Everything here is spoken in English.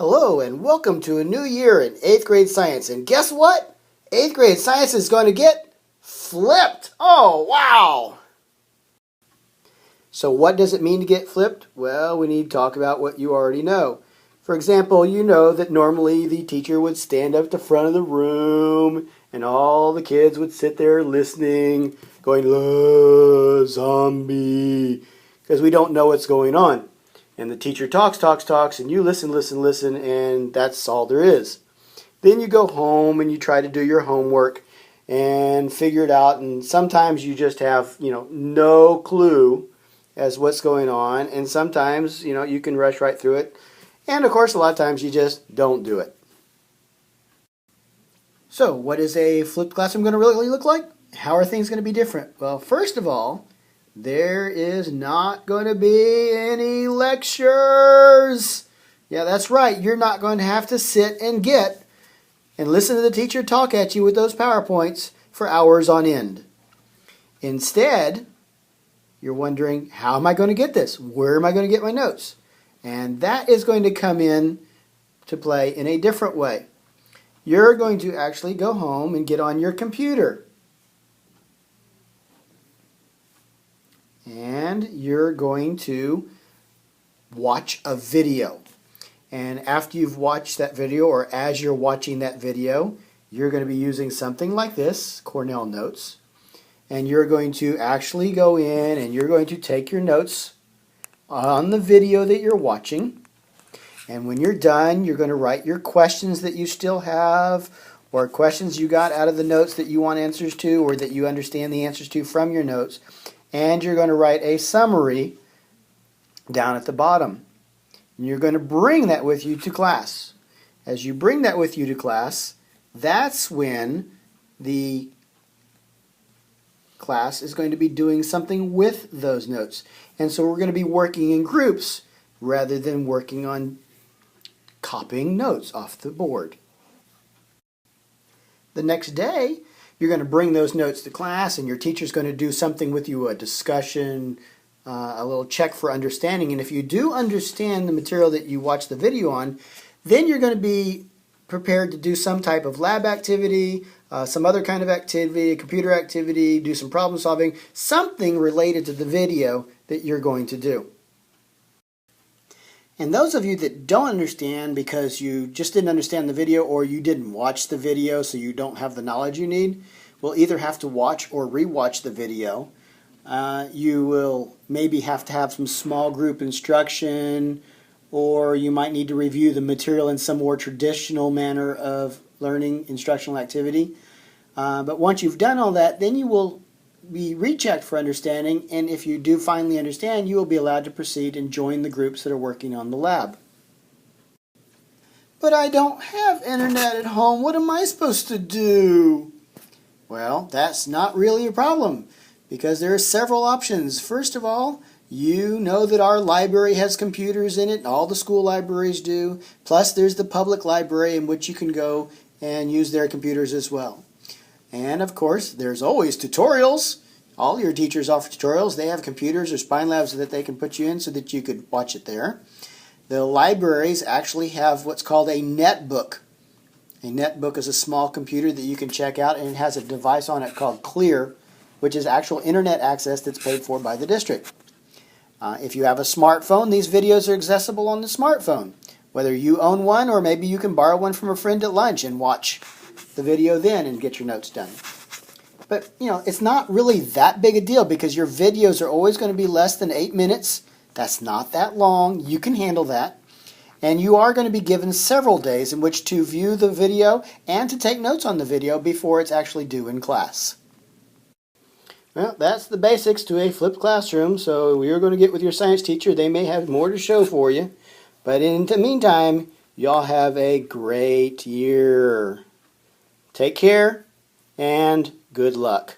Hello and welcome to a new year in 8th grade science. And guess what? 8th grade science is going to get flipped. Oh, wow! So what does it mean to get flipped? Well, we need to talk about what you already know. For example, you know that normally the teacher would stand up at the front of the room and all the kids would sit there listening, going, zombie, because we don't know what's going on. And the teacher talks, and you listen, and that's all there is. Then you go home and you try to do your homework and figure it out, and sometimes you just have, no clue as what's going on, and sometimes, you can rush right through it, and of course, a lot of times you just don't do it. So, what is a flipped classroom going to really look like? How are things going to be different? Well, first of all, there is not going to be any lectures. Yeah, that's right. You're not going to have to sit and listen to the teacher talk at you with those PowerPoints for hours on end. Instead, you're wondering, how am I going to get this? Where am I going to get my notes? And that is going to come in to play in a different way. You're going to actually go home and get on your computer. And you're going to watch a video. And after you've watched that video, or as you're watching that video, you're going to be using something like this, Cornell Notes. And you're going to actually go in and you're going to take your notes on the video that you're watching. And when you're done, you're going to write your questions that you still have, or questions you got out of the notes that you want answers to, or that you understand the answers to from your notes. And you're going to write a summary down at the bottom. And you're going to bring that with you to class. As you bring that with you to class, that's when the class is going to be doing something with those notes. And so we're going to be working in groups rather than working on copying notes off the board. The next day, you're going to bring those notes to class, and your teacher's going to do something with you, a discussion, a little check for understanding. And if you do understand the material that you watch the video on, then you're going to be prepared to do some type of lab activity, some other kind of activity, a computer activity, do some problem solving, something related to the video that you're going to do. And those of you that don't understand because you just didn't understand the video, or you didn't watch the video so you don't have the knowledge you need, will either have to watch or re-watch the video. You will maybe have to have some small group instruction, or you might need to review the material in some more traditional manner of learning instructional activity. But once you've done all that, then you will be rechecked for understanding, and if you do finally understand, you will be allowed to proceed and join the groups that are working on the lab. But I don't have internet at home. What am I supposed to do? Well, that's not really a problem, because there are several options. First of all, you know that our library has computers in it, and all the school libraries do. Plus, there's the public library in which you can go and use their computers as well. And of course, there's always tutorials. All your teachers offer tutorials. They have computers or Spine Labs that they can put you in so that you could watch it there. The libraries actually have what's called a netbook. A netbook is a small computer that you can check out, and it has a device on it called Clear, which is actual internet access that's paid for by the district. If you have a smartphone, these videos are accessible on the smartphone. Whether you own one, or maybe you can borrow one from a friend at lunch and watch the video then and get your notes done. But, it's not really that big a deal, because your videos are always going to be less than 8 minutes. That's not that long. You can handle that. And you are going to be given several days in which to view the video and to take notes on the video before it's actually due in class. Well, that's the basics to a flipped classroom, so you're going to get with your science teacher. They may have more to show for you. But in the meantime, y'all have a great year. Take care, and good luck.